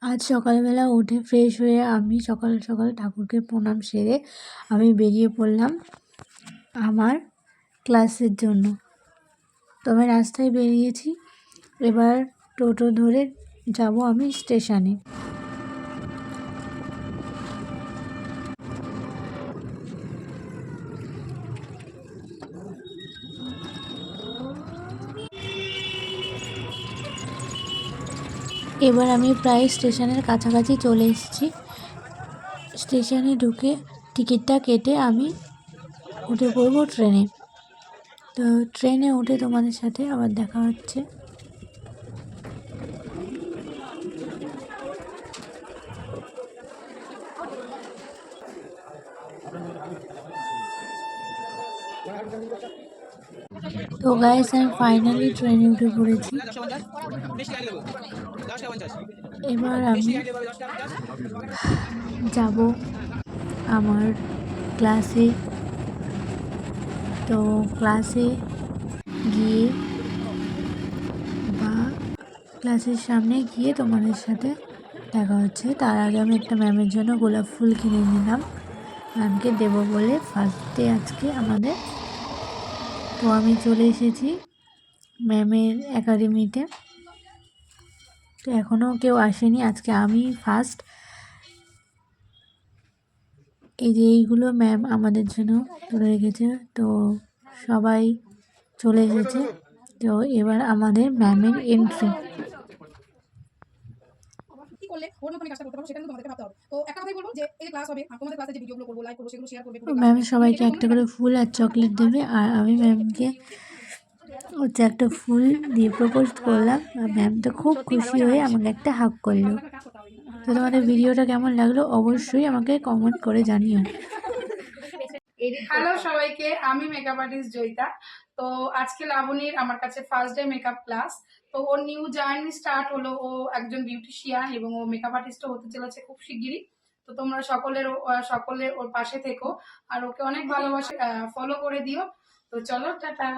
আজ সকালবেলা উঠে ফ্রেশ হয়ে আমি সকাল সকাল ঠাকুরকে প্রণাম সেরে আমি বেরিয়ে পড়লাম আমার ক্লাসের জন্য। তো আমি রাস্তায় বেরিয়েছি, এবার টোটো ধরে যাব আমি স্টেশনে। এবার আমি প্রায় স্টেশনের কাছাকাছি চলে এসেছি। স্টেশনে ঢুকে টিকিটটা কেটে আমি উঠে পড়বো ট্রেনে। তো ট্রেনে উঠে তোমাদের সাথে আবার দেখা হচ্ছে। তো গাইস, আমি ফাইনালি ট্রেনে উঠে পড়েছি। এবার আমি যাব আমার ক্লাসে। তো ক্লাসে গিয়ে বা ক্লাসের সামনে গিয়ে তোমাদের সাথে দেখা হচ্ছে। তার আগে আমি একটা ম্যামের জন্য গোলাপ ফুল কিনে নিলাম, ম্যামকে দেবো বলে ফার্স্ট ডে আজকে আমাদের। তো আমি চলে এসেছি ম্যামের একাডেমিতে। তো এখনও কেউ আসেনি, আজকে আমি ফার্স্ট। এই যে এইগুলো ম্যাম আমাদের জন্য তুলে রেখেছে, তো সবাই চলে এসেছে। তো এবার আমাদের ম্যামের এন্ট্রি। ম্যাম সবাইকে একটা করে ফুল আর চকলেট দেবে, আর আমি ম্যামকে হচ্ছে একটা ফুল দিয়ে প্রপোজ করলাম। আর ম্যাম তো খুব খুশি হয়ে আমাকে একটা হাগ করলো। তো তোমাদের ভিডিওটা কেমন লাগলো অবশ্যই আমাকে কমেন্ট করে জানিও। হ্যালো সবাইকে, আমি মেকআপ আর্টিস্ট জয়িতা। তো আজকে লাবণীর আমার কাছে ফার্স্ট ডে মেকআপ ক্লাস। তো ওর নিউ জার্নি স্টার্ট হলো। ও একজন বিউটিশিয়ান এবং ও মেকআপ আর্টিস্টও হতে চলেছে খুব শিগগিরই। তো তোমরা সকলে ওর পাশে থেকো আর ওকে অনেক ভালোবাসে, ফলো করে দিও। তো চলো, টাটা।